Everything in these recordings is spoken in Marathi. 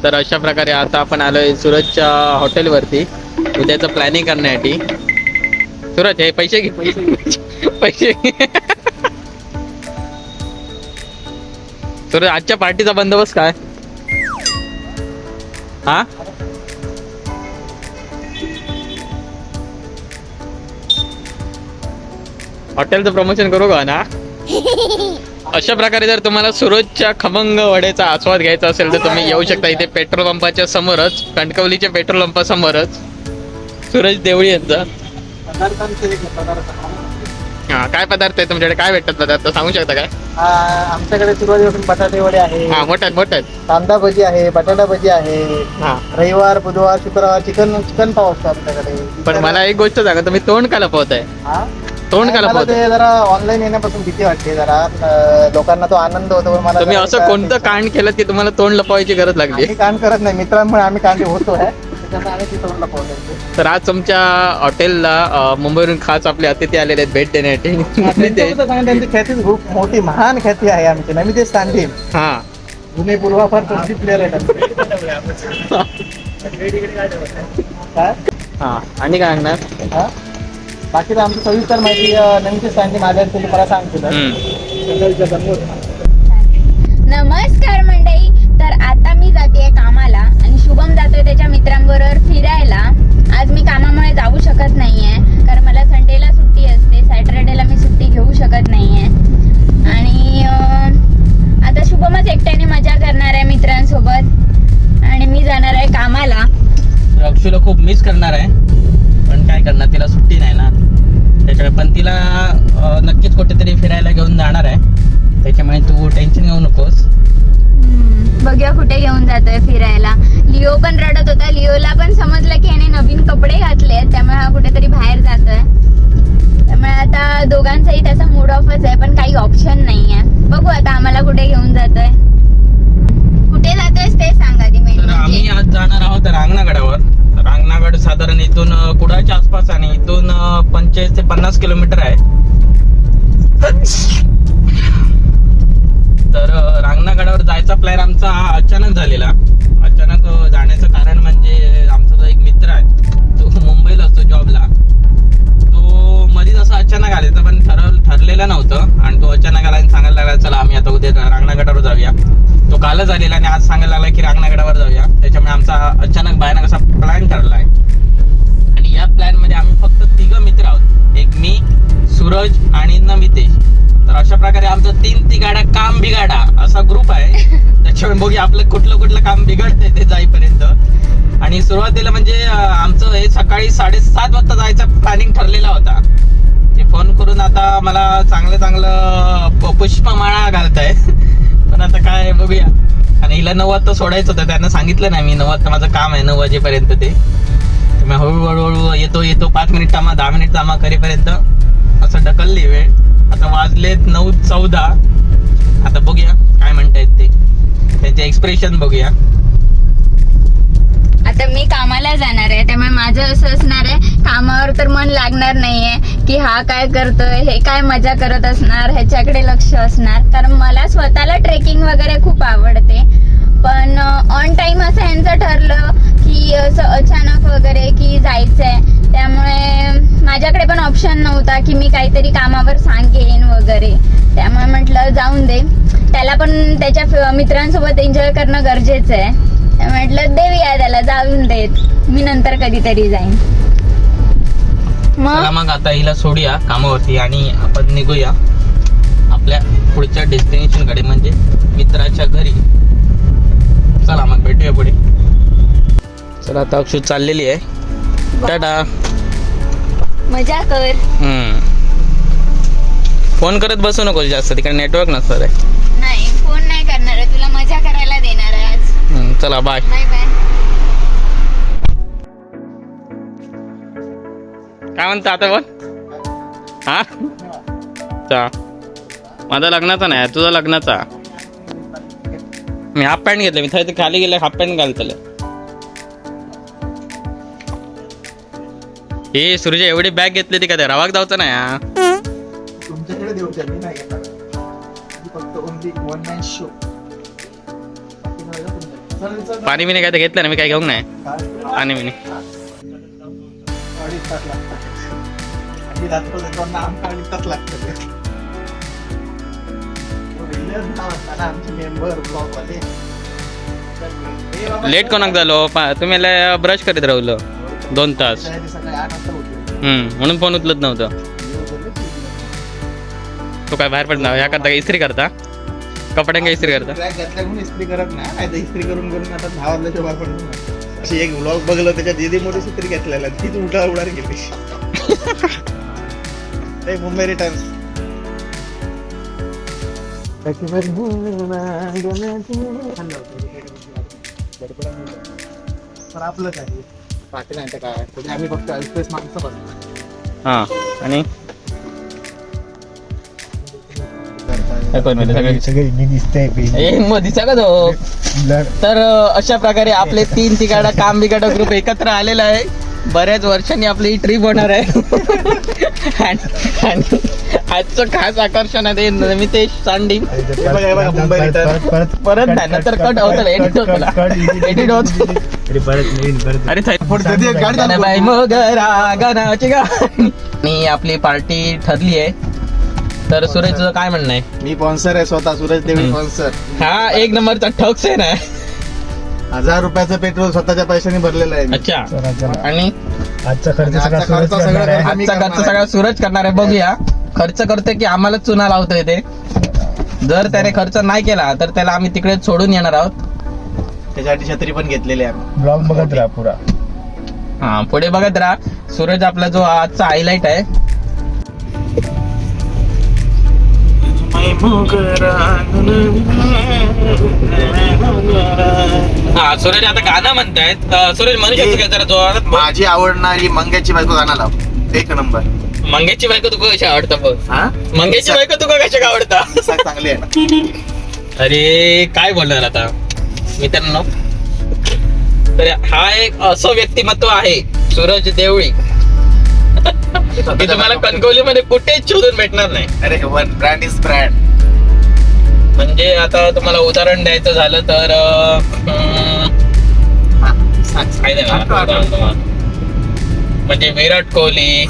तर अशा प्रकारे आता आपण आलोय सूरजच्या हॉटेलवरती उद्याचं प्लॅनिंग करण्यासाठी. सूरज हे पैसे घे, पैसे घे. सूरज आजच्या पार्टीचा बंदोबस्त काय? हा हॉटेलचं प्रमोशन करू का ना? अशा प्रकारे जर तुम्हाला सूरजच्या खमंग वड्याचा आस्वाद घ्यायचा असेल तर तुम्ही येऊ शकता इथे पेट्रोल पंपाच्या समोरच, कणकवलीच्या पेट्रोल पंपासमोरच सूरज देवळी यांचा. हा काय पदार्थ आहे तुमच्याकडे, काय भेटतात पदार्थ सांगू शकता काय? आमच्याकडे सुरुवातीपासून बटाटे वडे आहे, हा मोठ्यात मोठ्यात. कांदा भजी आहे, बटाटा भजी आहे. हा रविवार, बुधवार, शुक्रवार चिकन पाव असतो आमच्याकडे. पण मला एक गोष्ट सांगा, तुम्ही तोंड का लपवताय? हा? तोंड का मला लपवताय? ते जरा ऑनलाईन येण्यापासून भीती वाटते जरा. लोकांना तो आनंद होतो पण मला तुम्ही जरा असं काय कोणतं ते- कांड केलं की तुम्हाला तोंड लपवायची गरज लागली? आम्ही कांड करत नाही, मित्रांमुळे आम्ही कांडे होतो आहे. त्याच्यामुळे आम्ही ते तोंड लपवलंय. तर आज तुमच्या हॉटेलला मुंबईवरून खास आपले अतिथी आलेले आहेत भेट देण्यासाठी. त्यांच्याबद्दल सांगा, त्यांची ख्याती खूप मोठी महान ख्याती आहे आमची. मी तेच सांगेन, हा जुने पूर्वापार प्रसिद्ध प्लेअर आहेत आमचे. काय? हा आणि काय सांगणार? हा? बाकी तर आमची सविस्तर माहिती नेमकी सांगते माझ्या मला सांगतो. नमस्कार मंडळी. तर आता मी जाते कामाला आणि शुभम जातोय त्याच्या मित्रांबरोबर फिरायला. आज मी कामामुळे जाऊ शकत नाहीये कारण मला संडेला सुट्टी असते, सॅटरडेला मी सुट्टी घेऊ शकत नाहीये. आणि आता शुभमच एकट्याने मजा करणार आहे मित्रांसोबत आणि मी जाणार आहे कामाला. अक्षूला खूप मिस करणार आहे पण काय करणार, तिला सुट्टी नाही ना त्याच्यामुळे. पण तिला नक्कीच कुठेतरी फिरायला घेऊन जाणार आहे, त्याच्यामुळे तू टेन्शन घेऊ नकोस. बघूया कुठे घेऊन जातोय फिरायला. लिओ पण रडत होता. लिओला पण समजलं की याने नवीन कपडे घातले, त्यामुळे हा कुठेतरी बाहेर जातोय. त्यामुळे आता दोघांचाही त्याचा मूड ऑफच आहे पण काही ऑप्शन नाहीये. बघू आता आम्हाला कुठे घेऊन जातोय. कुठे जातोयस ते सांग आधी. तर आम्ही आज जाणार आहोत रांगणागडावर. रांगणागड साधारण इथून कुडाळच्या आसपास आणि इथून 45 ते 50 किलोमीटर आहे. तर रांगणागडावर जायचा प्लॅन आमचा अचानक झालेला. अचानक जाण्याचं कारण म्हणजे आमचा जो एक मित्र आहे तो मुंबईला असतो जॉबला. तो मधीच असं अचानक आलेला पण ठरलेलं नव्हतं आणि तो अचानक आला आणि सांगायला लागला चला आम्ही आता उद्या रांगणागडावर जाऊया. तो कालच आलेला आणि आज सांगायला लागला की रांगणागडावर जाऊया. त्याच्यामुळे आमचा अचानक भयानक असा प्लॅन ठरला आहे आणि या प्लॅन मध्ये आम्ही फक्त 3 मित्र आहोत. एक मी, सूरज आणि नमितेश. तर अशा प्रकारे आमचं 3 तिगाडा काम बिगाडा असा ग्रुप आहे. त्याच्यामुळे बघूया आपलं कुठलं काम बिघडतंय ते जाईपर्यंत. आणि सुरुवातीला म्हणजे आमचं हे सकाळी 7:30 वाजता जायचा प्लॅनिंग ठरलेला होता. ते फोन करून आता मला चांगलं पुष्पमाळा घालताय पण आता काय बघूया. आणि हिला 9 वाजता सोडायचं होतं, त्यांना सांगितलं नाही मी 9 वाजता माझं काम आहे 9 वाजेपर्यंत. ते मी हळूहळू येतो 5 मिनिट थांबा 10 मिनिट थांबा करेपर्यंत असं ढकलली वेळ. आता वाजलेत 9:14. आता बघूया काय म्हणतायत ते, त्यांचे एक्सप्रेशन बघूया. आता मी कामाला जाणार आहे त्यामुळे माझं असं असणार आहे कामावर तर मन लागणार नाहीये की हा काय करतोय, हे काय मजा करत असणार ह्याच्याकडे लक्ष असणार. कारण मला स्वतःला ट्रेकिंग वगैरे खूप आवडते पण ऑन टाइम असं यांचं ठरलं की असं अचानक वगैरे की जायचंय. त्यामुळे माझ्याकडे पण ऑप्शन नव्हता की मी काहीतरी कामावर सांगेन वगैरे. त्यामुळे म्हटलं जाऊन दे, त्याला पण त्याच्या मित्रांसोबत एन्जॉय करणं गरजेचं आहे. म्हटलं देऊया त्याला, जाऊन देत मी नंतर कधीतरी जाईन. मग आता हिला सोडूया कामावरती आणि आपण निघूया आपल्या पुढच्या डेस्टिनेशन कडे म्हणजे मित्राच्या घरी. चला मग भेटूया पुढे. चला आता अक्षु चाललेली आहे. टाटा. मजा कर. फोन करत बसू नको जास्त, तिकडे नेटवर्क नसणार आहे. नाही फोन नाही करणार आहे, तुला मजा करायला देणार आहे आज. चला बाय. Bye bye. काय म्हणता आता बोल. हा चा माझा लग्नाचा नाही तुझा लग्नाचा. मी हाफ पॅन्ट घेतले, मी थंय खाली गेले हाफ पॅन्ट घालतले. हे सूर्य एवढी बॅग घेतली ती का रवाक जाऊचं नाही. हा तुमच्याकडे देऊ मी नाही घेणार, फक्त ओनली वन मॅन शो. पाणी बिणी काय ते घेतलं ना मी, काय घेऊ नाही पाणी बिणी. अडीच तास लागतात. आम्ही रात्र देताना आमका अडीच तास लागतात. आमचे मेंबर ब्लॉगवाले लेट कोणाक झालो तुम्ही ब्रश करीत राहिलो 2 तास. सकाळी 8 वाजता उठलो. म्हणून फोन उचलत नव्हतं. तो काय बाहेर पडणार ह्या करता इस्त्री करता कपड्यांका इस्त्री करता. ट्रॅक घातल्या म्हणून इस्त्री करत नाही तर इस्त्री करून करून आता 10 वाजल्याच्या बाहेर पडलो. अशी एक ब्लॉग बघलं त्याच्यात एदी मोठी इस्त्री घेतलेला तीच उलटा उडार गेली. मुंबई रिटर्न्स तर आपलंच आहे पाटील नाही काय म्हणजे आम्ही फक्त एक्सप्रेस माणसं बसतो. हा आणि तर अशा प्रकारे आपले 3 तिगाडा काम बिगाडा ग्रुप एकत्र आलेला आहे. बऱ्याच वर्षांनी आपली ट्रिप होणार आहे. आणि आजचं खास आकर्षण आहे निमितेश सांडी. मुंबई रिटर्न परत नाही नंतर कट होत एडिट होत. अरे बाई मग गाण्याची गाणी. आणि आपली पार्टी ठरली आहे. तर सुरेश तुझं काय म्हणणं आहे? मी स्पॉन्सर आहे स्वतः सूरज देवी स्पॉन्सर. हा एक नंबरचा ठक्स आहे ना. 1000 रुपयाचं पेट्रोल स्वतःच्या पैशाने भरलेलं आहे. अच्छा आणि आजचा खर्च सगळा सूरज करणार आहे. बघूया खर्च करतोय की आम्हाला चुना लावतोय ते. जर त्याने खर्च नाही केला तर त्याला आम्ही तिकडे सोडून येणार आहोत. त्याच्यासाठी छत्री पण घेतलेली आहे. ब्लॉग बघत राहा पुरा. हा पुढे बघत राहा. सूरज आपला जो आजचा हायलाइट आहे. हा सूरज आता गाणं म्हणतायत. सूरज म्हणू शकतो का जरा जोरात? माझी आवडणारी मंग्याची बायको गाणं लाव. एक नंबर. मंगेची बायको तुका कशी आवडतं बघ. मंगेची बायको तुका कशी आवडता? चांगली आहे ना. अरे काय बोलणार आता मित्रांनो. तर हा एक असं व्यक्तिमत्व आहे सूरज देवळी की तुम्हाला कणकवलीमध्ये कुठेच शोधून भेटणार नाही. अरे वन ब्रँड इज ब्रँड. म्हणजे आता तुम्हाला उदाहरण द्यायचं झालं तर काय द्यावं? म्हणजे विराट कोहली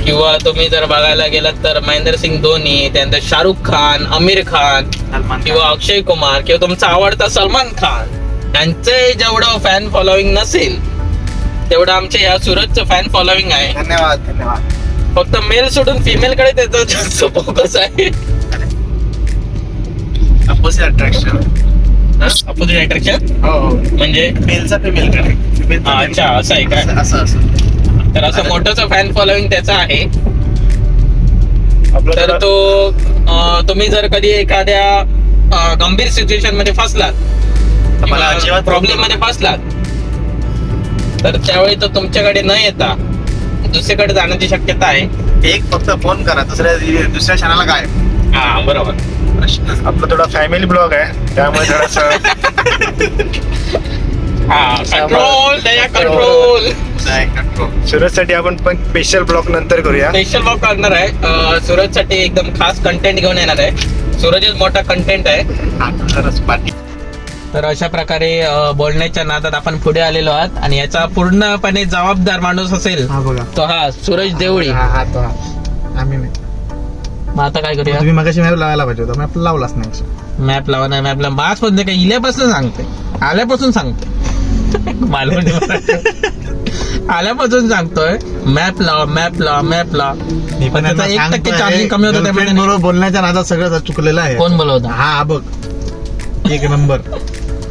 किंवा तुम्ही जर बघायला गेलात तर महेंद्रसिंग धोनी, त्यानंतर शाहरुख खान, आमिर खान किंवा अक्षय कुमार किंवा तुमचा आवडता सलमान खान यांचे जेवढं फॅन फॉलोविंग नसेल तेवढं आमच्या या सूरजचं फॅन फॉलोविंग आहे. धन्यवाद धन्यवाद. फक्त मेल सोडून फिमेल कडे त्याचं जास्त फोकस आहे. Opposite attraction. अपोजिट अट्रॅक्शन हो म्हणजे मेलचा फिमेल कडे. अच्छा असं आहे काय? असं तर असं मोठंच फॅन फॉलोविंग त्याचा आहे. तर तो तुम्ही जर कधी एखाद्या गंभीर सिच्युएशन मध्ये फसलात, मला अजिबात प्रॉब्लेम मध्ये फसलात, तर त्यावेळी तो तुमच्याकडे न येता दुसरीकडे जाण्याची शक्यता आहे. एक फक्त फोन करा, दुसऱ्या क्षणाला काय. हा बरोबर. आपला थोडा फॅमिली ब्लॉग आहे त्यामुळे थोडासा कंट्रोल कंट्रोल. सूरज साठी आपण पण स्पेशल ब्लॉग नंतर करूया. स्पेशल ब्लॉग करणार आहे सूरज साठी. एकदम खास कंटेंट घेऊन येणार आहे. सूरजच मोठा कंटेंट आहे. तर अशा प्रकारे बोलण्याच्या नादात आपण पुढे आलेलो आहात आणि याचा पूर्णपणे जबाबदार माणूस असेल तो हा सूरज देवळी. आम्ही नाही. मग आता काय करूया? तुम्ही मगाशी मॅप लावायला पाहिजे होता. मॅप लावलाच नाही. मॅप लावा नाही. मॅपला मास पण काय इल्यापासून सांगते, आल्यापासून सांगते. आल्यापासून सांगतोय मॅप लाव मॅप लाव मॅप लाव. पण त्याचा 1% चार्जिंग कमी होतं त्यामुळे. बरोबर बोलण्याच्या नादात सगळं चुकलेलं आहे. कोण बोलवता? हा बघ एक नंबर.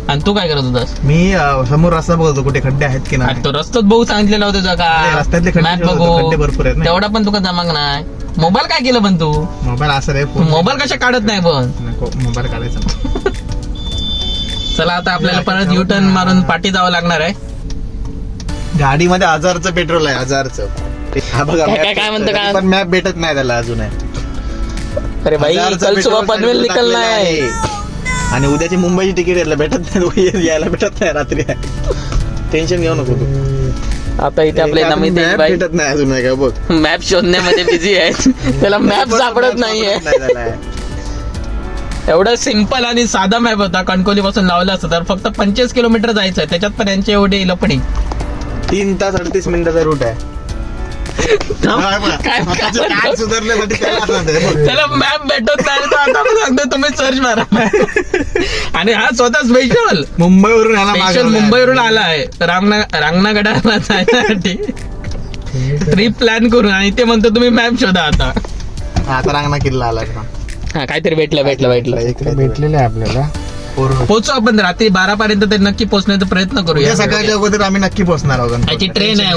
आणि तू काय करत होतास? मी समोर रस्ता बघतो कुठे खड्डे आहेत की नाही. तो रस्त्यात बघू सांगितलेला होता का? रस्त्यातले खड्डे मॅप शोधतो, बघू. खड्डे भरपूर आहेत ना. तेवढा पण तुका जमाग नाही. मोबाईल काय केलं पण तू? मोबाईल असं रे. मोबाईल कशा काढत नाही पण? नको मोबाईल काढायचा ना. चला आता आपल्याला परत युटर्न मारून पाठी जावं लागणार आहे. गाडीमध्ये 1000चं पेट्रोल आहे. 1000चं. हा बघा काय म्हणतं काय? पण मॅप भेटत नाही त्याला अजून. अरे भाई कल सुबह पनवेल निकलना आहे. आणि उद्याची मुंबईची तिकीट यायला भेटत नाही. यायला भेटत नाही रात्री. टेन्शन घेऊ नको तू. आता इथे आपले नमितेश भाई भेटत नाही अजून काय बघ. मॅप शोधण्यामध्ये बिझी आहेत. त्याला मॅप सापडत नाहीये. एवढा सिंपल आणि साधा मॅप होता. कणकोली पासून लावला असता तर फक्त 25 किलोमीटर जायचं आहे. त्याच्यात पण यांचे एवढे लपडी 3 तास 38 मिनिटाचा रूट आहे. काय सुधारण्यासाठी त्याला असं म्हणतात. त्याला मॅप भेटत नाही तर आता मी सांगतो तुम्ही सर्च मारा. आणि हा स्वतः स्पेशल मुंबईवरून याला स्पेशल मुंबईवरून आला आहे रांगणागडाला जाण्यासाठी ट्रिप प्लॅन करून. आणि ते म्हणतो तुम्ही मॅप शोधा आता. आता रांगणा किल्ला आला हा काहीतरी भेटलं भेटलेलं आहे आपल्याला. पोहोचू आपण रात्री 12 पर्यंत ते नक्की पोहोचण्याचा प्रयत्न करूया. सकाळच्या अगोदर आम्ही नक्की पोहोचणार आहोत. याची ट्रेन आहे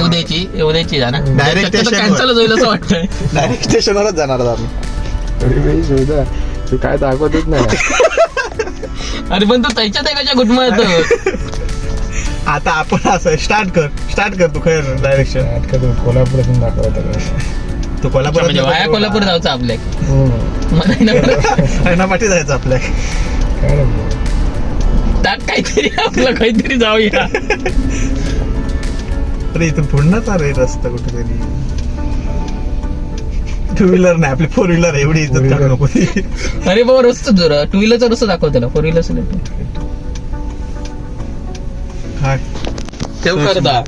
उद्याची जाणार. Direct station वर. कॅन्सल होईल असं वाटतंय. डायरेक्ट स्टेशनवरच जाणार आहोत आम्ही. अरे बाई शोधा, तू काय दाखवतच नाही. अरे पण तू त्याच्यात एकाच्या गुटमा येतो. आता आपण असं स्टार्ट कर तू खैर डायरेक्शन. कोल्हापुरातून दाखवत तू कोल्हापूर म्हणजे वाया कोल्हापूर जायचं आपल्या पाठी जायचं आपल्या. त्यात काहीतरी आपलं काहीतरी जाऊया. अरे इथून पुढनच रे रस्ता कुठेतरी. 2 व्हीलर नाही आपली 4 व्हीलर एवढी इज्जत काढू नको. अरे बाबा रस्ता जोरा 2 व्हीलरचा रस्ता दाखव त्याला 4 व्हीलर ठेव करता.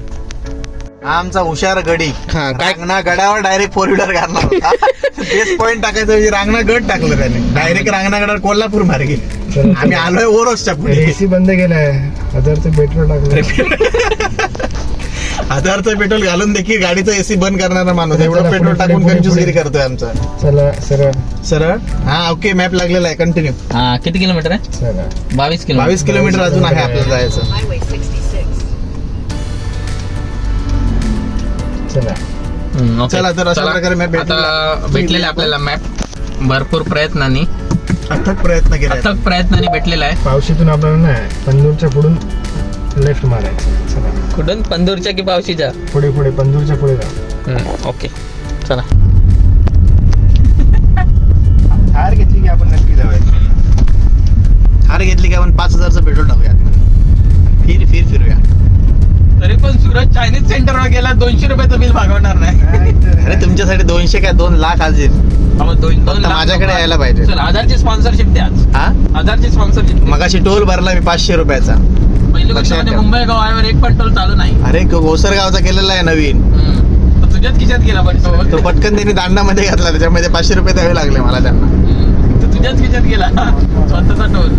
हा आमचा हुशार गडी. रांगणा गडावर डायरेक्ट 4 व्हीलर घालणार होता. बेस पॉइंट टाकायचं रांगणा गड टाकलं त्याने. डायरेक्ट रांगणा गडावर कोल्हापूर मार्गे आम्ही आलोय ओरोसच्या पुढे. एसी बंद केलाय, 1000चं पेट्रोल टाकलं. 1000चं पेट्रोल घालून देखील गाडीचं एसी बंद करणारा माणूस एवढं पेट्रोल टाकून कंजूसगिरी करतोय आमचा. चला सरळ. हा ओके मॅप लागलेला आहे कंटिन्यू. हा किती किलोमीटर आहे? चला 22 किलोमीटर अजून आहे आपल्याला जायचं. चला तर अशा प्रकारे मॅप आता भेटलेला आपल्याला मॅप भरपूर प्रयत्नांनी अथक प्रयत्नांनी भेटलेला आहे. पावशीतून आपल्याला नाही, पंदूरच्या पुढून लेफ्ट मारायचं. चला कुठून? पंदूरच्या की पावशीच्या? पुढे पंदूरच्या पुढे जा. ओके चला. हार घेतली की आपण नक्की जाऊया. हार घेतली की आपण 5000चं पेट्रोल टाकूया. फिरूया. तरी पण सुरत चायनीज सेंटर वर गेला 200 रुपयाचं बिल भागवणार नाही. अरे तुमच्यासाठी 200 काय 2 लाख आज येईल. माझ्याकडे यायला पाहिजे. चल 1000ची स्पॉन्सरशिप द्या. हा 1000ची स्पॉन्सरशिप. मगाशी टोल भरला मी 500 रुपयाचा. पहिली गोष्ट म्हणजे मुंबई गावावर एक पण टोल चालू नाही. अरे गोसरगावचा केलेला आहे नवीन. तो तुझ्याच खिशात गेला पण तो पटकन त्यांनी दांडामध्ये घातला. त्याच्यामध्ये 500 रुपये द्यावे लागले मला त्यांना. तो तुझ्याच खिशात गेला स्वतःचा टोल.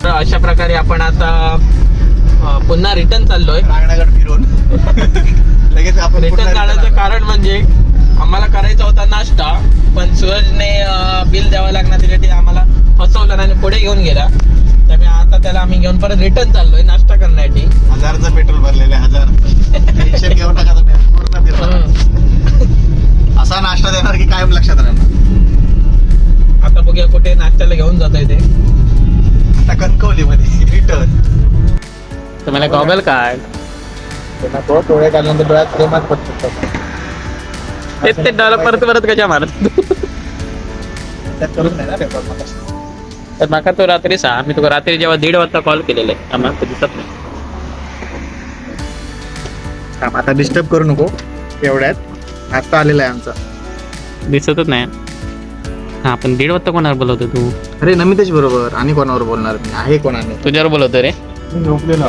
तर अशा प्रकारे आपण आता पुन्हा रिटर्न चाललोय. रांगणागड फिरून लगेच आपण रिटर्न जाण्याचं कारण म्हणजे आम्हाला करायचा होता नाश्ता, पण सूरजने बिल द्यावं लागणार त्याच्यासाठी आम्हाला फसवलं आणि पुढे घेऊन गेला. त्यामुळे आता त्याला आम्ही घेऊन परत रिटर्न चाललोय नाश्ता करण्यासाठी. 1000चं पेट्रोल भरलेलं आहे. 1000 टेन्शन घेऊन टाका पूर्ण फिरणार. असा नाश्ता देणार की कायम लक्षात राहणार. आता बघूया कुठे नाश्त्याला घेऊन जातोय ते. आता कणकवली मध्ये रिटर्न. तुम्हाला गॉगल काय डोळे काढल्यानंतर डोळ्यात प्रेमात पडतो. ते डॉलर परत कशा मारत करून नाही ना पेपर मला. तर माका तो रात्री मी तुला रात्री जेव्हा 1:30 वाजता कॉल केलेला आहे आम्हाला तो दिसत नाही. आता डिस्टर्ब करू नको. एवढ्यात आता आलेला आहे आमचा. दिसतच नाही. हा पण 1:30 वाजता कोणावर बोलवतो तू? अरे नमितेश बरोबर. आणि कोणावर बोलणार मी? आहे कोणाने? तुझ्यावर बोलवतो रे. झोपलेलो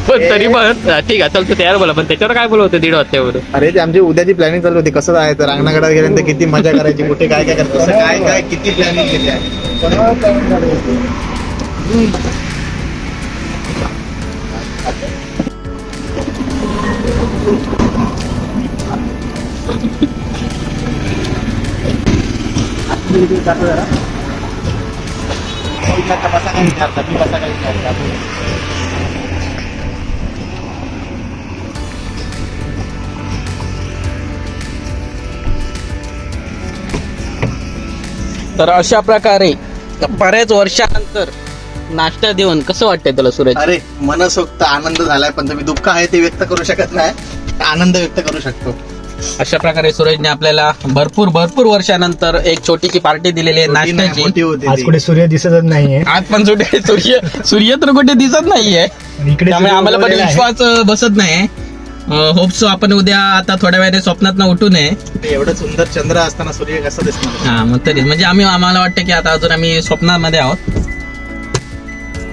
पण तरी पण ठीक आहे चल तू तयार बोला, पण त्याच्यावर काय बोलवतो 1:30 वाजता? अरे ते आमची उद्याची प्लॅनिंग चालू होती. कसं जायचं रांगणागडात गेल्यानंतर किती मजा करायची, कुठे काय काय करायचं, काय किती प्लॅनिंग केली आहे. तर अशा प्रकारे बऱ्याच वर्षानंतर नाश्ता देऊन कसं वाटतंय तुला सूरज? अरे मनसोक्त आनंद झालाय, पण तुम्ही दुःख आहे ते व्यक्त करू शकत नाही, आनंद व्यक्त करू शकतो. अशा प्रकारे सूरजने आपल्याला भरपूर वर्षानंतर एक छोटीशी पार्टी दिलेली आहे छोटी नाही, नाश्त्याची. मोठी होती आज ती. कुठे सूर्य दिसतच नाहीये आज पण सूर्य तर कुठे दिसत नाहीये, आणि इकडे त्यामुळे सूर्य आम्हाला पण उगवलेला आहे. विश्वास बसत नाही. होप सो आपण उद्या आता थोड्या वेळाने स्वप्नात उठू नये. एवढं सुंदर चंद्र असताना सूर्य कसा दिसणार. हा मग तरी म्हणजे आम्हाला वाटतं की आता अजून आम्ही स्वप्नामध्ये आहोत.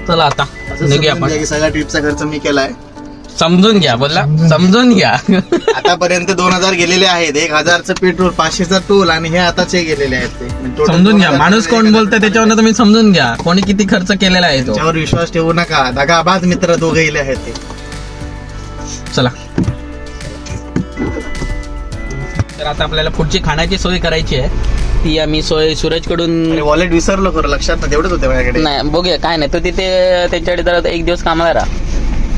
चला आता असं निघूया समजून आपण. घ्या की सगळा ट्रिपचा खर्च मी केलाय. समजून घ्या बोलला, समजून घ्या. आतापर्यंत 2000 गेलेले आहेत, 1000चं पेट्रोल, 500चा टोल आणि हे आताचे गेलेले आहेत ते म्हणजे total समजून घ्या 2000 माणूस कोण बोलतोय त्याच्यावर तुम्ही समजून घ्या कोणी किती खर्च केलेला आहे तो. त्याच्यावर विश्वास ठेवू नका. दगाबाज मित्र दोघे गेले आहेत ते. चला तर आता आपल्याला पुढची खाण्याची सोय करायची आहे. ती आम्ही सोय सूरजकडून वॉलेट विसरलो खरं, लक्षात नाही, तेवढंच होते माझ्याकडे. नाही बघूया काय नाही तो तिथे त्यांच्याकडे जरा एक दिवस कामाला राहा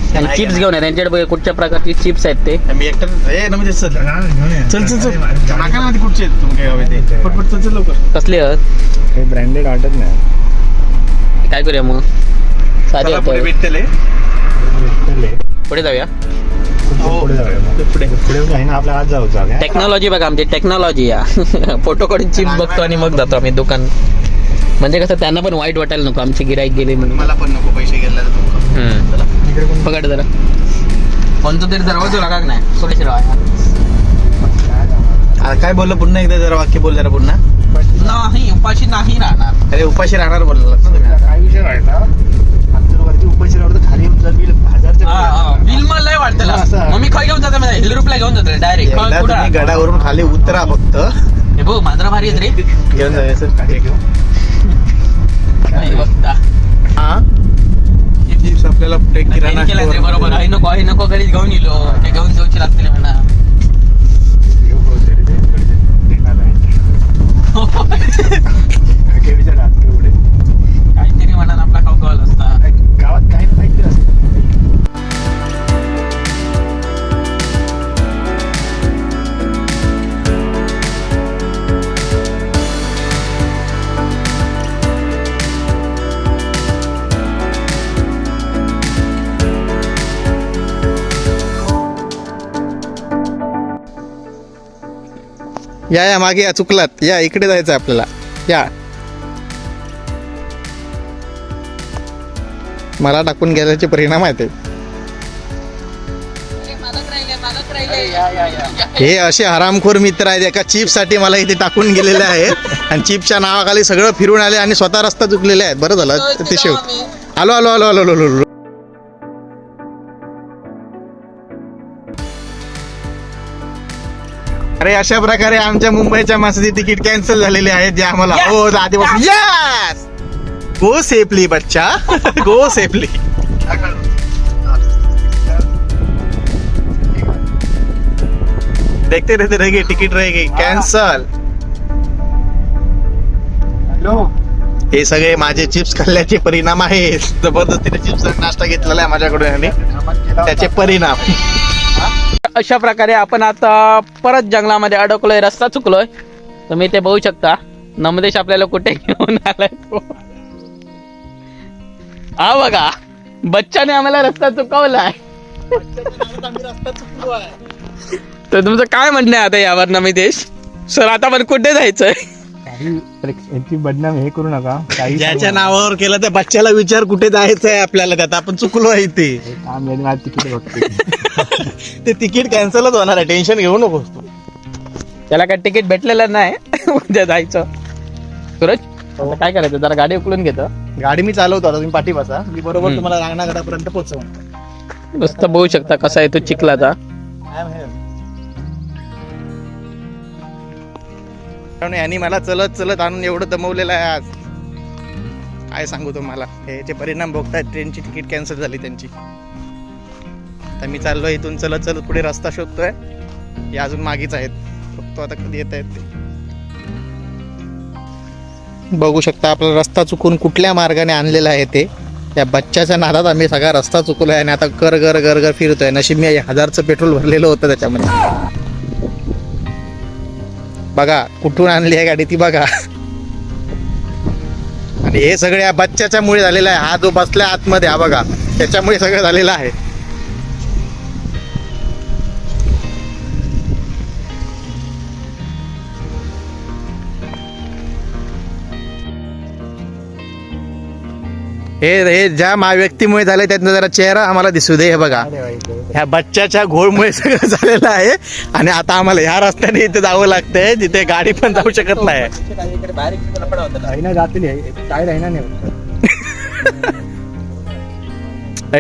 आणि नाही चिप्स का? घेऊन आहे त्यांच्याकडे बघूया कुठच्या प्रकारची चिप्स आहेत ते. मी एकटा म्हणजे चल हा, घेऊन ये. चल चल चल अरे, नाका ना, ती कुठची आहेत तुम्ही काय हवे ते पटपट चल चल लवकर. कसले आहेत? काही ब्रँडेड वाटत नाही. काय करूया मग साधी चला, पुढे होतं. भेटतेले. भेटले. पुढे जाऊया. हो. पुढे जाऊया मग. पुढे पुढे आहे ना आपल्या आज जाऊया. टेक्नॉलॉजी बघा आमची टेक्नॉलॉजी या फोटो कडून चिप्स बघतो आणि मग जातो आम्ही दुकान. म्हणजे कसं त्यांना पण वाईट वाटायला नको आमची गिराईक गेली म्हणून. मला पण नको पैसे गेले इकडे कोण पकड जरा कोणतं तरी दरवाजा लागा नाही सोडेश काय बोललं पुन्हा एकदा जरा वाक्य बोल जरा पुन्हा. नाही उपाशी नाही राहणार. अरे उपाशी राहणार बोलला ना तुम्ही. काय विषय राहिला आमच्या वरती उपाशी राहतो खाली जर बिल 1000चं बिल मला लय वाटतं असं. मग मी खाई घेऊन जातो हिलरूपला घेऊन जातो डायरेक्ट एकदा तुम्ही गडावरून खाली उतरा फक्त. हे बघ मांजरा भारी आहेत रे. घेऊन जायचं काय घेऊ नाही बघता हा चिप्स आपल्याला कुठे किराणा केलं रे बरोबर आहे नको घरी घेऊन येलो ते घेऊन जाऊची लागतील म्हणा. घेऊ बहुतेक ते देणार नाही. काय विचार राहत एवढे काहीतरी म्हणा आपला खाऊ कॉल असता. गावात काही माहिती असतं. या मागे या, चुकलात या, इकडे जायचं आपल्याला या. मला टाकून गेल्याचे परिणाम आहेत हे असे हरामखोर मित्र आहेत. एका चिप्स साठी मला इथे टाकून गेलेले आहेत आणि चिप्सच्या नावाखाली सगळं फिरून आले आणि स्वतः रस्ता चुकलेले आहेत. बरं झालं ते शेव. आलो आलो आलो आलो आलो आलो. अरे अशा प्रकारे आमच्या मुंबईच्या माणसाची तिकीट कॅन्सल झालेली आहेत जे आम्हाला हो आधीपासून. यस गो सेफली बच्चा गो सेफली. देखते रहते रह गए टिकट रह गई कॅन्सल. हॅलो हे सगळे माझे चिप्स खाल्ल्याचे परिणाम आहेत. जबरदस्तीने चिप्स नाश्ता घेतलेला आहे माझ्याकडून आणि त्याचे परिणाम. अशा प्रकारे आपण आता परत जंगलामध्ये अडकलोय, रस्ता चुकलोय. तुम्ही ते बघू शकता नमदेश आपल्याला कुठे घेऊन आलाय तो. हा बघा बच्चाने आम्हाला रस्ता चुकवलाय. तर तुमचं काय म्हणणं आहे आता यावर नमितेश सर? आता पण कुठे जायचंय? यांची बदनाम हे करू नका. काही ज्याच्या नावावर केलं त्या बच्च्याला विचार कुठे जायचंय आपल्याला. त्यात आपण चुकलो आहे ते. काम आज तिकीट बघते. ते तिकीट कॅन्सलच होणार आहे, टेन्शन घेऊ नको. त्याला काय तिकीट भेटलेलं नाही उद्या जायचं. सूरज आता काय करायचं? जरा गाडी उकलून घेतो. गाडी मी चालवतो आता, तुम्ही पाठी बसा. मी बरोबर तुम्हाला रांगणागडापर्यंत पोहोचवतो. नुसतं बघू शकता कसा आहे तो चिखलाचा. यांनी मला चलत चलत आणून एवढं दमवलेलं आहे आज. काय सांगू तुम्हाला. याचे परिणाम भोगतायत. ट्रेनची तिकीट कॅन्सल झाली त्यांची. आता मी चाललोय इथून चलत चलत पुढे रस्ता शोधतोय. हे अजून मागेच आहेत. बघतो आता कधी येत आहेत ते. बघू शकता आपला रस्ता चुकून कुठल्या मार्गाने आणलेला आहे ते. त्या बच्च्याच्या नादात आम्ही सगळा रस्ता चुकलोय आणि आता कर गर गर गर फिरतोय. नशीब मी 1000चं पेट्रोल भरलेलं होतं त्याच्यामध्ये. बघा कुठून आणली आहे गाडी ती बघा. आणि हे सगळे या बच्च्याच्या मुळे झालेलं आहे. हा जो बसलाय आतमध्ये हा बघा त्याच्यामुळे सगळं झालेलं आहे. हे ज्या व्यक्तीमुळे झालंय त्यातनं जरा चेहरा आम्हाला दिसू दे. हे बघा, ह्या बच्च्याच्या घोळमुळे सगळं झालेलं आहे. आणि आता आम्हाला ह्या रस्त्याने इथे जावं लागतंय जिथे गाडी पण जाऊ शकत नाही.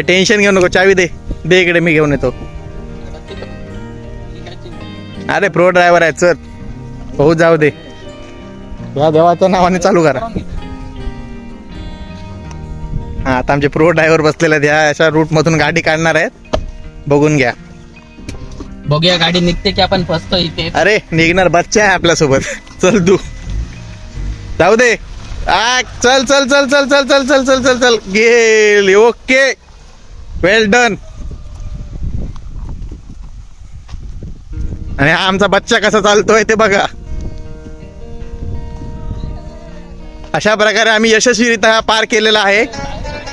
टेन्शन घेऊ नको, चावी दे इकडे, मी घेऊन येतो. अरे प्रो ड्रायव्हर आहे, चल हो जाऊ दे. या देवाच्या नावाने चालू करा. हा, आता आमचे प्रो ड्रायव्हर बसलेले आहेत, ह्या अशा रूट मधून गाडी काढणार आहेत. बघून घ्या. बघूया गाडी निघते की आपण फसतो इथे. अरे निघणार, बच्चा आहे आपल्यासोबत. चल तू जाऊ दे. चल चल चल चल चल चल चल चल चल चल गेली. ओके, वेल डन. आणि हा आमचा बच्चा कसा चालतोय ते बघा. अशा प्रकारे आम्ही यशस्वीरित्या पार केलेला आहे.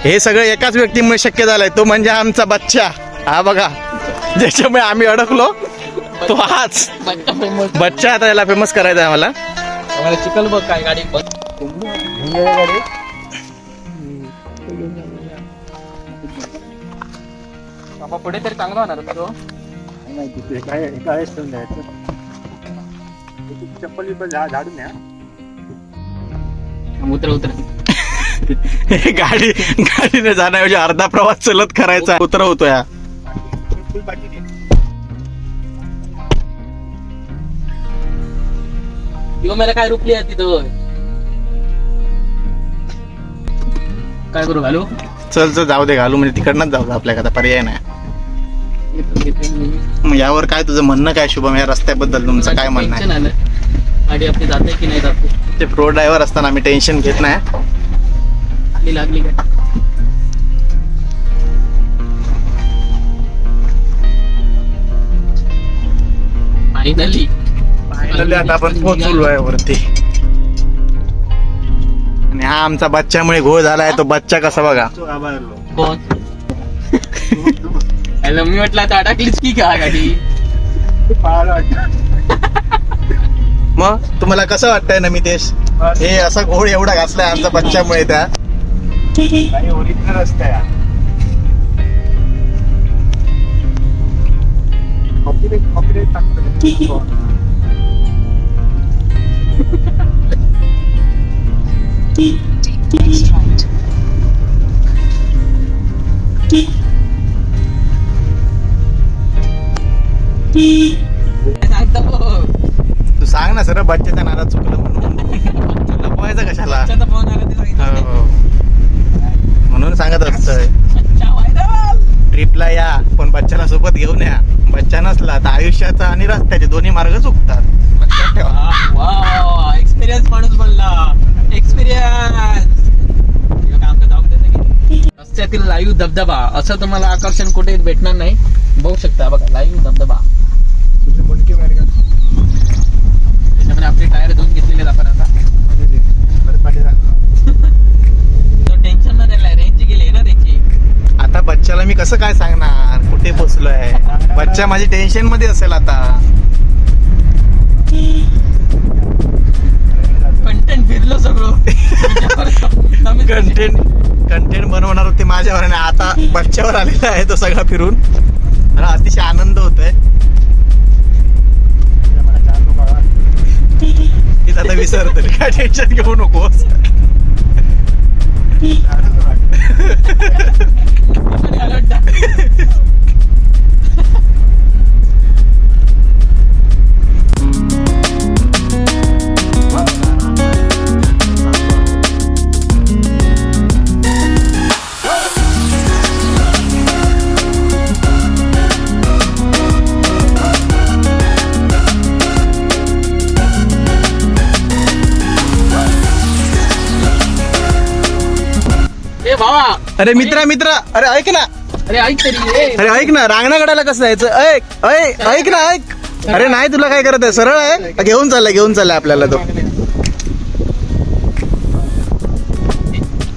हे सगळं एकाच व्यक्तीमुळे शक्य झालंय, तो म्हणजे आमचा बच्चा. हा बघा, ज्याच्यामुळे आम्ही अडकलो तो हाच बच्चा. आता याला फेमस करायचा आहे आम्हाला. चिकल बघ काय गाडी बघ. पुढे तरी चांगला होणार तो. चप्पल झाडून या. उतर गाडीने जाण्याऐवजी अर्धा प्रवास चलत करायचा. उतरवतो या. मला काय रुपली आहे तिथं. काय करू, घालू? चल चल जाऊ दे, घालू म्हणजे तिकडनंच जाऊ. आपल्याकडे पर्याय नाही. मग यावर काय तुझं म्हणणं काय शुभम, या रस्त्याबद्दल तुमचं काय म्हणणं आहे? गाडी आपली जाते की नाही जाते. ते प्रो ड्रायव्हर असताना आम्ही टेन्शन घेत नाही. लागली काय फायनली आता आपण पोहोचलो आहे वरती. आणि हा आमचा बच्च्यामुळे घोळ झालाय. तो बच्चा कसा बघा. कोण? मी म्हटलं आता अडकलीच की का गाडी. मग तुम्हाला कसं वाटतंय ना मितेश, हे असा घोळ एवढा घातलाय आमचा बच्च्यामुळे. त्या ओरिजिनल रस्ता आहे. कॉपीराइट टाकतो. तू सांग ना सर, बच्च्याच्या नादात चुकलं म्हणून लपवायचं कशाला. हो. म्हणून सांगत असतोय ट्रिपला या पण बच्चाला सोबत घेऊन या. बच्चा नसला तर आयुष्याचा आणि रस्त्याचे दोन्ही मार्ग चुकतात. लक्षात ठेवा. एक्सपिरियन्स माणूस बोलला. एक्सपिरियन्स. रस्त्यातील लाईव्ह धबधबा असं तुम्हाला आकर्षण कुठे भेटणार नाही. बघू शकता बघा, लाईव्ह धबधबा. त्याच्यामध्ये आपले टायर धुवून घेतलेले आहेत आपण आता. टेन्शन नाही, रेंज गेली ना त्याची. आता बच्चाला मी कसं काय सांगणार कुठे पोचलोय. बच्चा माझी टेन्शन मध्ये असेल आता. कंटेंट फिरलो सगळं. कंटेंट बनवणार होते माझ्यावर आणि आता बच्च्यावर आलेला आहे तो सगळा फिरून. मला अतिशय आनंद होतोय. आता विसरत काय टेन्शन घेऊ नकोस. अरे मित्रा अरे ऐक ना. अरे ऐक तरी. अरे ऐक ना, रांगणागडाला कसं जायचं. ऐक ना ऐक. अरे नाही, तुला काय करत आहे, सरळ आहे. घेऊन चाललाय आपल्याला तो.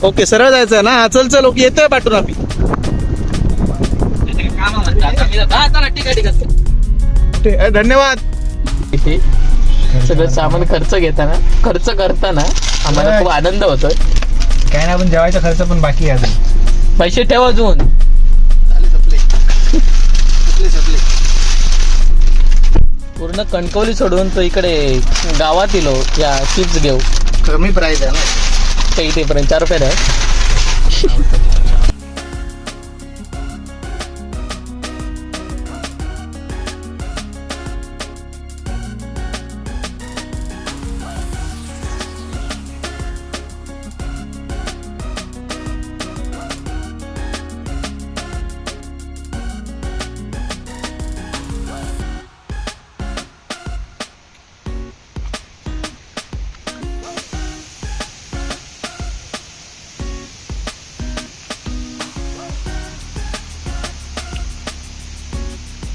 ओके, सरळ जायचं ना. चल ओके, येतोय पाठवून आपली. धन्यवाद. इथे सगळं सामान खर्च करताना आम्हाला खूप आनंद होतोय. काय ना आपण जेवायचा खर्च पण बाकी आहे अजून. पैसे ठेव अजून. पूर्ण कणकवली सोडून तो इकडे गावात इलो या चिप्स घेऊ. कमी प्राइस आहे ना ते इथे पर्यंत 4 रुपये आहे.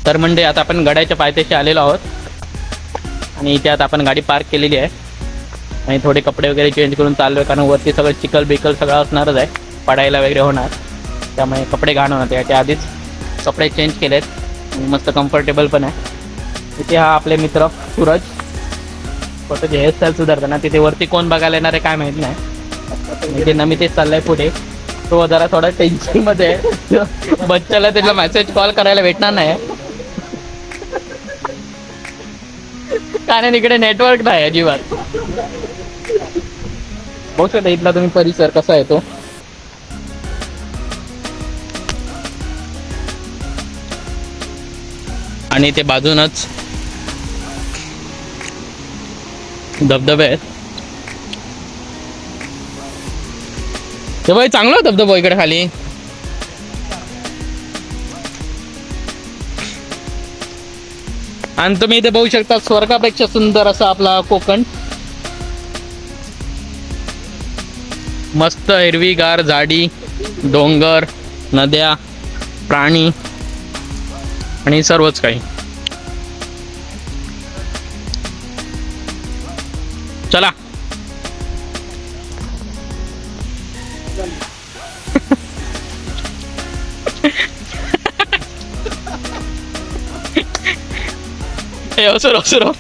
तर म्हणजे आता आपण गडाच्या पायथ्याशी आलेलो आहोत आणि इथे आता आपण गाडी पार्क केलेली आहे आणि थोडे कपडे वगैरे चेंज करून चाललो आहे, कारण वरती सगळं चिखल बिकल सगळं असणारच आहे, पडायला वगैरे होणार, त्यामुळे कपडे घाण होणार. त्याच्या आधीच कपडे चेंज केलेत आणि मस्त कम्फर्टेबल पण आहे. इथे हा आपले मित्र सूरज स्वतःची हेअरस्टाईल सुधारताना. तिथे वरती कोण बघायला येणार आहे काय माहित नाही. इथे नमितेश चाललाय पुढे, तो जरा थोडा टेन्शन मध्ये आहे. बच्चाला त्याला मेसेज कॉल करायला भेटणार नाही कारण इकडे नेटवर्क नाही अजिबात. बघू शकता इथला तुम्ही परिसर कसा आहे तो. आणि ते बाजूनच धबधबे आहेत. ते बाई चांगला धबधबा इकडे खाली. आणि तुम्ही इथे बघू शकता स्वर्गापेक्षा सुंदर असा आपला कोकण. मस्त हिरवीगार झाडी, डोंगर, नद्या, प्राणी आणि सर्वच काही. चला असुरो असुरो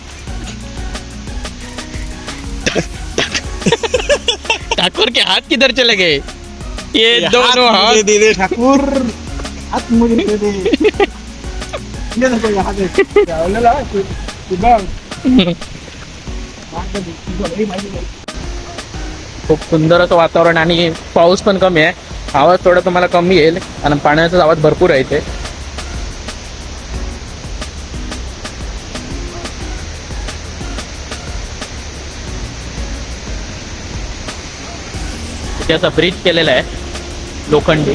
ठाकुर के हाथ किधर चले गए? ये दोनों हाथ दे दे ठाकुर, हात मुझे दे दे. ये देखो ये हात है. जेवलेला शुभम. खूप सुंदर असं वातावरण आणि पाऊस पण कमी आहे. आवाज थोडा तुम्हाला कमी येईल कारण पाण्याचा आवाज भरपूर आहे इथे. इथे असा ब्रिज केलेला आहे लोखंडी.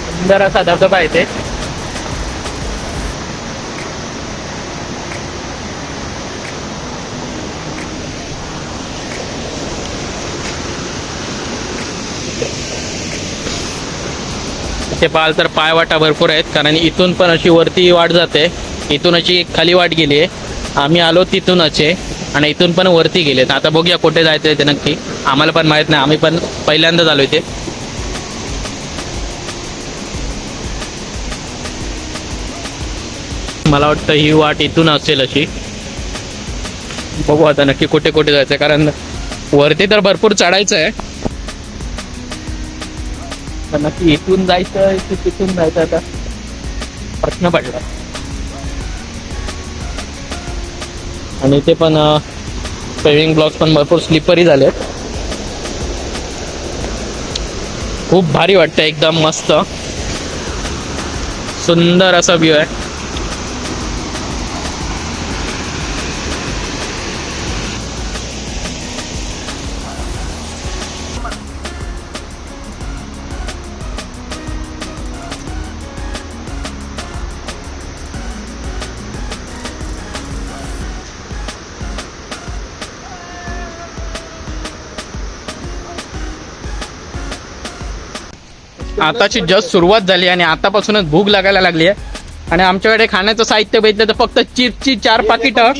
सुंदर असा धबधबा इथे. इथे पाहाल तर पायवाटा भरपूर आहेत कारण इथून पण अशी वरती वाट जाते. इथून अशी खाली वाट गेली आहे. आम्ही आलो तिथूनच आहे आणि इथून पण वरती गेलेत. आता बघूया कुठे जायचं ते नक्की, आम्हाला पण माहित नाही. आम्ही पण पहिल्यांदाच आलो इथे. मला वाटतं ही वाट इथून असेल अशी. बघू आता नक्की कुठे कुठे जायचं कारण वरती तर भरपूर चढायचं आहे. पण नक्की इथून जायचं की तिथून जायचं आता प्रश्न पडला. आणि इथे पण पेविंग ब्लॉक्स पण भरपूर स्लिपरी झालेत. खूप भारी वाटतं, एकदम मस्त सुंदर असा व्ह्यू आहे. आताची जस्ट सुरुवात झाली आणि आतापासूनच भूक लागायला लागली आहे. आणि आमच्याकडे खाण्याचं साहित्य बघितलं तर फक्त चिप्सची 4 पाकिटं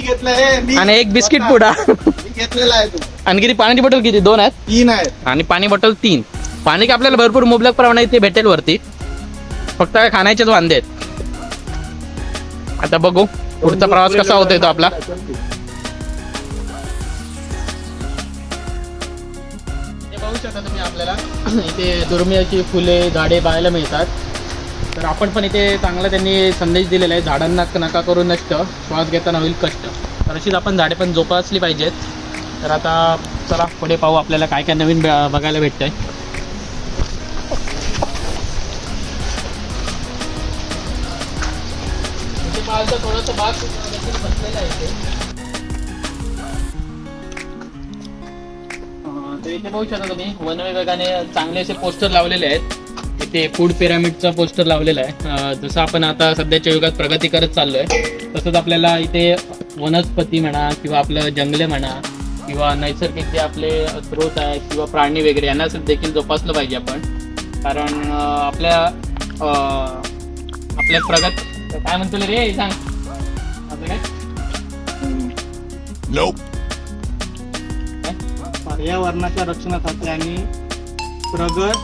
आणि 1 बिस्किट पुडा. घेतलेला आहे तू. आणि किती पाण्याची बॉटल किती? 2 आहेत. 3 आहेत आणि पाणी बॉटल 3. पाणी काय आपल्याला भरपूर मुबलक प्रमाणात इथे भेटेल वरती, फक्त काय खाण्याचेच वांदे आहेत. आता बघू पुढचा प्रवास कसा होतोय तो आपला. बघू शकता तुम्ही आपल्याला इथे दुर्मिळची फुले झाडे पाहायला मिळतात. तर आपण पण इथे चांगला त्यांनी संदेश दिलेला आहे, झाडांना नका करू नष्ट, श्वास घेताना होईल कष्ट. तर अशीच आपण झाडे पण जोपासली पाहिजेत. तर आता चला पुढे पाहू आपल्याला काय काय नवीन बघायला भेटतंय. इथे पाहायचं थोडंसं बाग बसलेलं आहे इथे. तर इथे बघू शकता तुम्ही वन विभागाने चांगले असे पोस्टर लावलेले आहेत. इथे फूड पिरामिडचा पोस्टर लावलेला आहे. जसं आपण आता सध्याच्या युगात प्रगती करत चाललोय तसंच आपल्याला इथे वनस्पती म्हणा किंवा आपलं जंगले म्हणा किंवा नैसर्गिक जे आपले स्रोत आहेत किंवा प्राणी वगैरे यांना देखील जोपासलं पाहिजे आपण. कारण आपल्या प्रगत काय म्हणतो रे सांग आपलं काय पर्यावरणाच्या रक्षणासाठी आणि प्रगत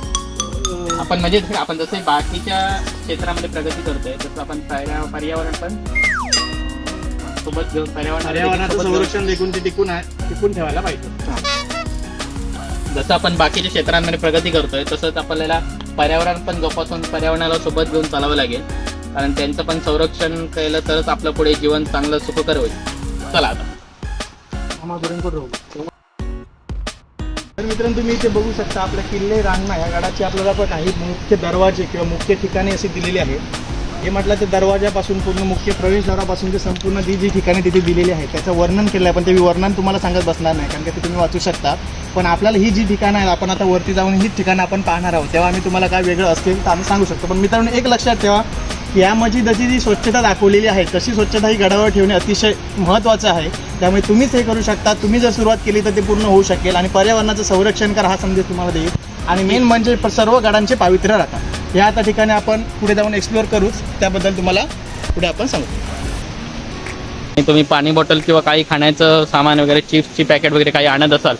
आपण म्हणजे आपण जसं बाकीच्या क्षेत्रामध्ये प्रगती करतोय तसं आपण पर्यावरण पण सोबत घेऊन पर्यावरणाचं संरक्षण देखून ते टिकून ठेवायला पाहिजे. जसं आपण बाकीच्या क्षेत्रांमध्ये प्रगती करतोय तसंच आपल्याला पर्यावरण पण जोपासून पर्यावरणाला सोबत घेऊन चालावं लागेल. कारण त्यांचं पण संरक्षण केलं तरच आपलं पुढे जीवन चांगलं सुखकर होईल. चला आता तर मित्रांनो तुम्ही इथे बघू शकता आपल्या किल्ले रांगणा या गडाचे आपल्याला पण काही मुख्य दरवाजे किंवा मुख्य ठिकाणे अशी दिलेली आहेत. हे म्हटलं तर दरवाजापासून पूर्ण मुख्य प्रवेशद्वारापासून ते संपूर्ण जी ठिकाणे तिथे दिलेली आहेत त्याचं वर्णन केलं आहे. पण ते वर्णन तुम्हाला सांगत बसणार नाही कारण की ते तुम्ही वाचू शकता. पण आपल्याला ही जी ठिकाणं आहेत आपण आता वरती जाऊन ही ठिकाणं आपण पाहणार आहोत तेव्हा आम्ही तुम्हाला काय वेगळं असेल तर आम्ही सांगू शकतो. पण मित्रांनो एक लक्षात ठेवा या मस्जिदची जी स्वच्छता दाखवलेली आहे तशी स्वच्छता ही गडावर ठेवणे अतिशय महत्त्वाचं आहे. त्यामुळे तुम्हीच हे करू शकता. तुम्ही जर सुरुवात केली तर ते पूर्ण होऊ शकेल आणि पर्यावरणाचं संरक्षण करा हा संदेश तुम्हाला देईल. आणि मेन म्हणजे सर्व गडांचे पावित्र्य राखा. या आता ठिकाणी आपण पुढे जाऊन एक्सप्लोअर करूच, त्याबद्दल तुम्हाला पुढे आपण सांगू. तुम्ही पाणी बॉटल किंवा काही खाण्याचं सामान वगैरे चिप्सची पॅकेट वगैरे काही आणत असाल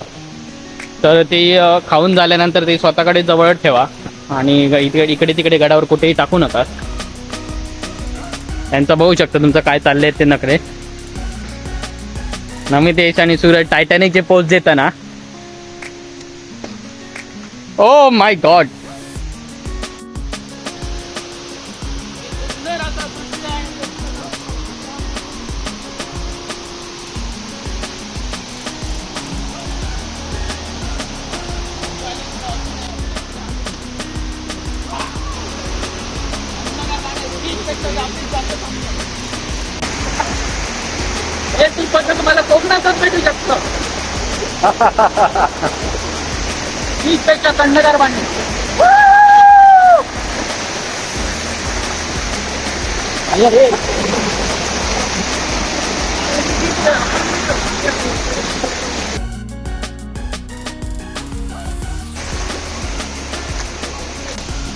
तर ते खाऊन झाल्यानंतर ते स्वतःकडे जवळ ठेवा आणि इकडे तिकडे गडावर कुठेही टाकू नका. त्यांचं बघू शकता तुमचं काय चाललंय ते नखरे. नमित यश आणि सूरज टायटॅनिकचे पोज देताना ओ माय गॉड. तुम्हाला कोकणातच भेटू शकतो. पेक्षा थंडगार पाणी.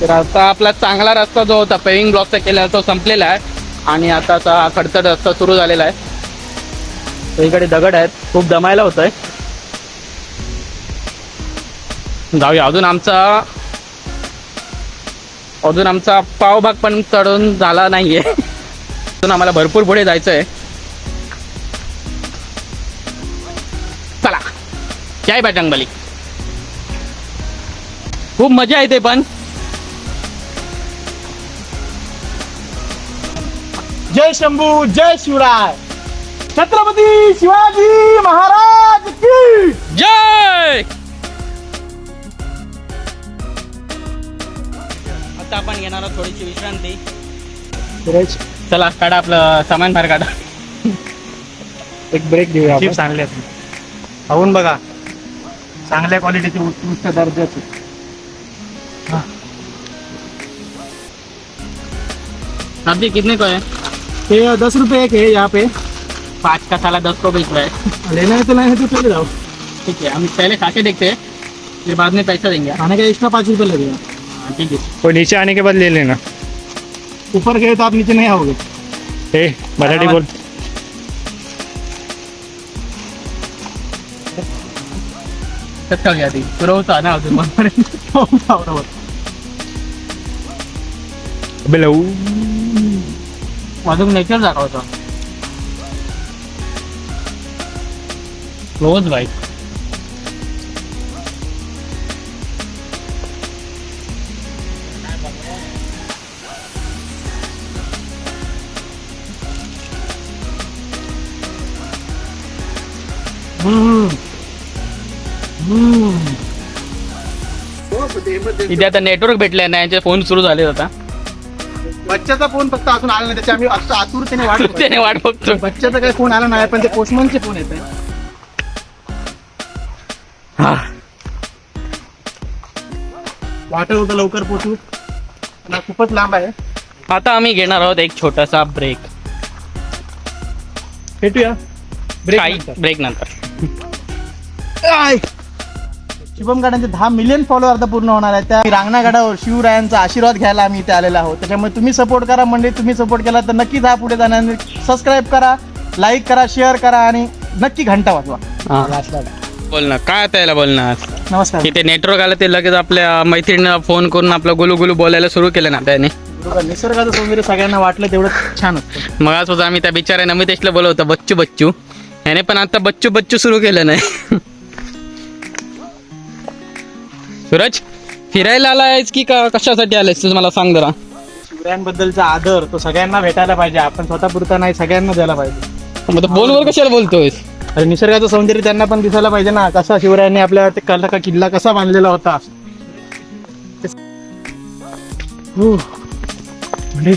तर आता आपला चांगला रस्ता जो होता पेविंग ब्लॉकचा केला तो संपलेला आहे आणि आता खडतर रस्ता सुरू झालेला आहे. इकडे दगड आहेत, खूप दमायला होत आहे. जाऊया. अजून आमचा पावभाग पण चढून झाला नाहीये. अजून आम्हाला भरपूर पुढे जायचं आहे. चला जय बजरंगबली. खूप मजा येते पण. जय शंभू जय शिवराय छत्रपती शिवाजी महाराज की जय. आता आपण घेणार आहोत थोडीशी विश्रांती. चला काढा आपलं सामान बाहेर काढा. एक ब्रेक घेऊया. चिप्स चांगले आहेत, खाऊन बघा. चांगल्या क्वालिटीचे उत्कृष्ट दर्जाचे. सब्जी कितने को है? ये 10 रुपये एक है यहाँ पे. 5 का साला 10 को बेच रहा है. लेना है तो नहीं है तो चले जाओ. ठीक है, हम पहले खा के देखते हैं फिर बाद में पैसा देंगे. खाने का एक्स्ट्रा 5 रुपये लगेगा. हाँ ठीक है. वो नीचे आने के बाद ले लेना. ऊपर गए तो आप नीचे नहीं आओगे. मराठी बोल. लक्षात ठेवा आधी पुरवता ना अजून बरोबर. अजून नेचर दाखवतो क्लोज बाईक. इथे आता नेटवर्क भेटलंय ना, यांचे फोन सुरू झाले आता. बच्चाचा फोन फक्त अजून आला नाही, त्याची आम्ही आतुरतेने वाट बघतोय. त्याने वाट बघतो. बच्चाचा काही फोन आला नाही, पण ते पोस्टमनचे फोन येत आहे. वाटत होतं लवकर पोचू, पण खूपच लांब आहे. आता आम्ही घेणार आहोत एक छोटासा ब्रेक. भेटूया ब्रेक नंतर. शुभम गाड्यांचे 10 मिलियन फॉलोअर आता पूर्ण होणार आहे. त्या रांगणागडावर शिवरायांचा आशीर्वाद घ्यायला आम्ही इथे आलेलो आहोत. त्याच्यामुळे तुम्ही सपोर्ट करा मंडळी. तुम्ही सपोर्ट केला तर नक्कीच हा पुढे जाणार. सबस्क्राईब करा, लाईक करा, शेअर करा आणि नक्की घंटा वाजवा. बोल ना, काय आता याला बोलणार. नमस्कार. तिथे नेटवर्क आलं ते लगेच आपल्या मैत्रिणीला फोन करून आपलं गुलू गुलू बोलायला सुरू केलं ना त्याने. बरोबर, निसर्गाचं सौंदर्य सगळ्यांना वाटलं तेवढं छान असतं. मग आज आम्ही त्या बिचाऱ्या नमितेशला बोलवतो बच्चू बच्चू, याने पण आता बच्चू बच्चू सुरू केलं नाही. सूरज, फिरायला आलायस की कशासाठी आलायस तू मला सांग जरा. शिवरायांबद्दलचा आदर तो सगळ्यांना भेटायला पाहिजे. आपण स्वतः पुरता नाही, सगळ्यांना द्यायला पाहिजे. मग फोनवर कशाला बोलतोयस. आणि निसर्गाचं सौंदर्य त्यांना पण दिसायला पाहिजे ना. कसा शिवरायांनी आपल्या ते किल्ला कसा बांधलेला होता. म्हणजे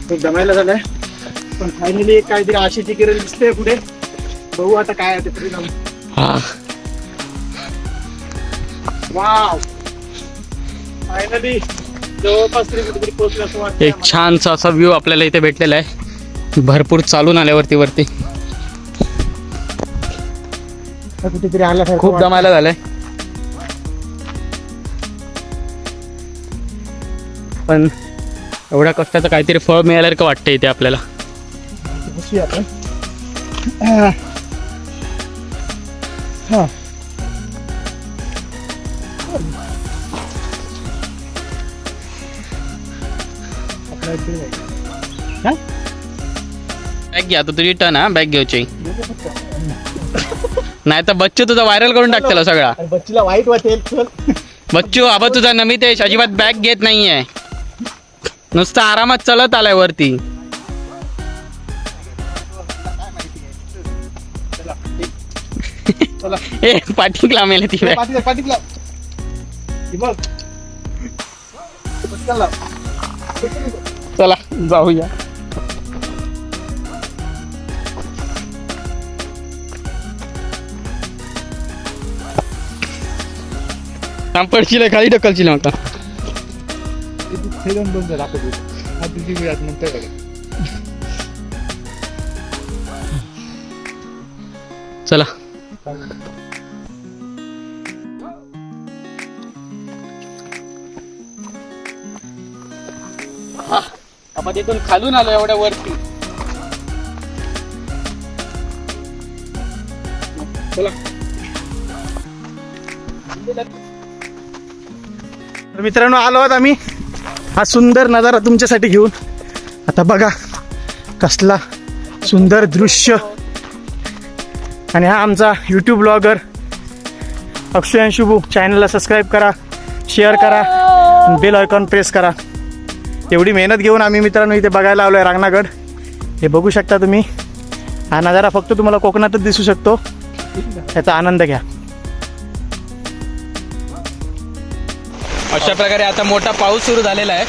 खूप दमायला झालंय, पण फायनली एक काहीतरी आशेची किरण दिसते पुढे. बघू आता काय आहे ते परिणाम. वाव, फायनली जवळपास तरी कुठेतरी पोहोचलं असं वाटतं. एक छानसा असा व्ह्यू आपल्याला इथे भेटलेला आहे भरपूर चालून आल्यावरती वरती. कुठेतरी आला खूप दमायला झालंय, पण एवढ्या कष्टाचं काहीतरी फळ मिळाल्यासारखं वाटतं इथे आपल्याला. आपण बॅग घ्या, आता तुझी टर्न. हा, बॅग घ्यायची नाही तर बच्चू तुझा व्हायरल करून टाकतेला सगळा. बच्चूला वाईट वाटेल. बच्चू आबा तुझा नमितेश अजिबात बॅग घेत नाहीये, नुसतं आरामात चलत आलाय वरती. ए पाठीक लांबेल ती बॅग. पाठीला चला जाऊया. पडशील खाली ढकलशील आता. चला आपण इथून खालून आलो एवढ्या वरती. चला. तर मित्रांनो, आलो आहोत आम्ही हा सुंदर नजारा तुमच्यासाठी घेऊन. आता बघा कसला सुंदर दृश्य. आणि हा आमचा यूट्यूब ब्लॉगर अक्षय आणि शुभू. चॅनलला सबस्क्राईब करा, शेअर करा, बेल आयकॉन प्रेस करा. एवढी मेहनत घेऊन आम्ही मित्रांनो इथे बघायला आलो आहे रांगणागड. हे बघू शकता तुम्ही. हा नजारा फक्त तुम्हाला कोकणातच दिसू शकतो. याचा आनंद घ्या. अशा प्रकारे आता मोठा पाऊस सुरू झालेला आहे.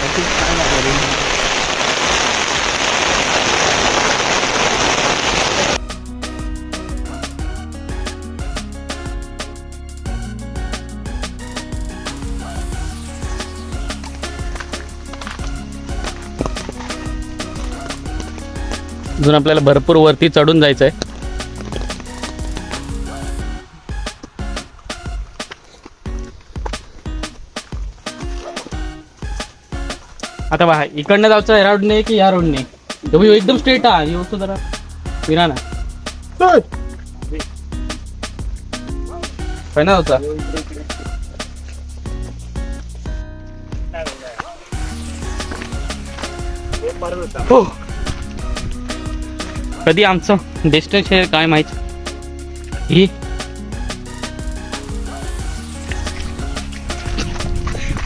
अजून आपल्याला भरपूर वरती चढून जायचं आहे. आता बघा इकडनं जायचं या रोडने की या रोडने. एकदम स्ट्रेट हा येऊ जरा फिरा ना. काय ना होता हो. कधी आमचं डेस्टिनेशन आहे काय माहित. ही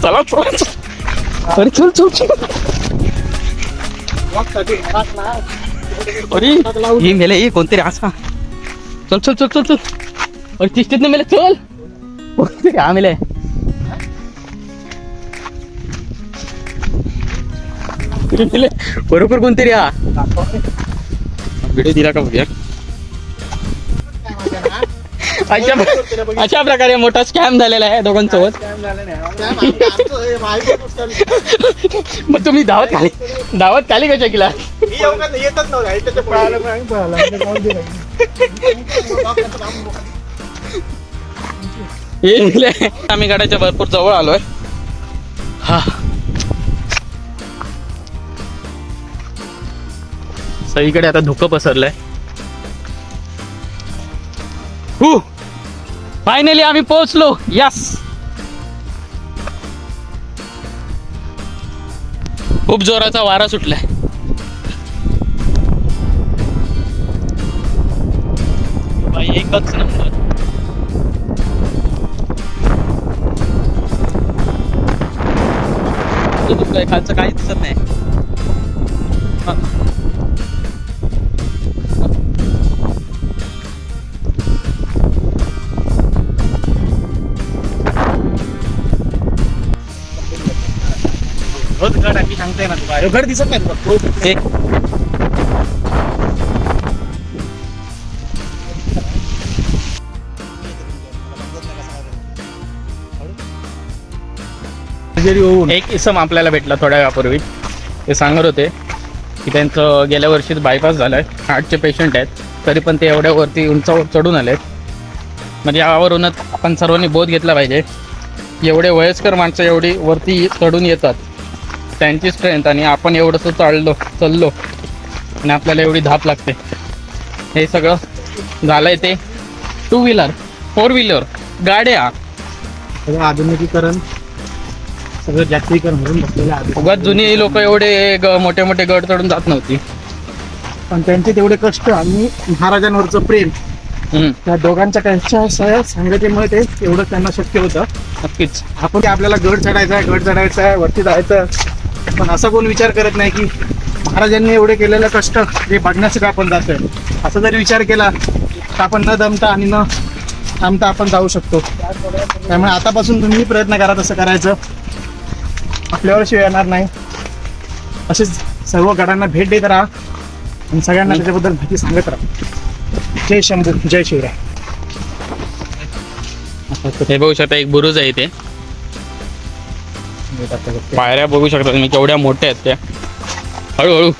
चला चला चला. अरे चल चल चल. अरे ही मेले ही कोणतरी असा. चल चल चल चल चल. अरे तिसटीत मेले चल. कोणतरी हा मेले. बरोबर कोणतरी हा व्हिडिओ दिला का बघूया. अशा प्रकारे मोठा स्कॅम झालेला आहे दोघांसोबत. मग तुम्ही दावत खाली कशा केला. आम्ही गाड्याच्या भरपूर जवळ आलोय. हा सगळीकडे आता धुकं पसरलंय. फायनली आम्ही पोहोचलो. यस खूप जोराचा वारा सुटलाय. एकच नंबर. खालचं काहीच दिसत नाही. गड आम्ही सांगताय ना तुला. गड दिसत नाही तुला. एक इसम आपल्याला भेटला थोड्या वेळापूर्वी. ते सांगत होते की त्यांचं गेल्या वर्षीच बायपास झालाय. हार्टचे पेशंट आहेत तरी पण ते एवढ्या वरती उंचावर चढून आलेत. म्हणजे यावरूनच आपण सर्वांनी बोध घेतला पाहिजे. एवढे वयस्कर माणसं एवढी वरती चढून येतात त्यांची स्ट्रेंथ आणि आपण एवढंसं चाललो आणि आपल्याला एवढी धाप लागते. हे सगळं झालंय ते 2 व्हीलर 4 व्हीलर गाड्या. सगळं आधुनिकीकरण सगळं जागतिकीकरण म्हणून बसलेलं. उगाच जुनी लोक एवढे मोठे मोठे गड चढून जात नव्हती. पण त्यांचे तेवढे कष्ट आणि महाराजांवरचं प्रेम त्या दोघांच्या त्यांच्या संगतीमुळे ते एवढं त्यांना शक्य होतं. नक्कीच आपण आपल्याला गड चढायचा आहे वरती जायचं. पण असा कोण विचार करत नाही की महाराजांनी एवढे केलेलं कष्ट हे बघण्यासाठी आपण जातोय. असा जरी विचार केला तर आपण न दमता आणि न थांबता आपण जाऊ शकतो. त्यामुळे आतापासून तुम्ही प्रयत्न करा तसं करायचं. आपल्यावर शिवाय येणार नाही. असेच सर्व गडांना भेट देत राहा आणि सगळ्यांना त्याच्याबद्दल माहिती सांगत राहा. जय शंभू जय शिवराय. हे बघू शकता एक बुरुज आहे इथे. पायऱ्या बघू शकता तुम्ही केवढ्या मोठ्या आहेत त्या. हळूहळू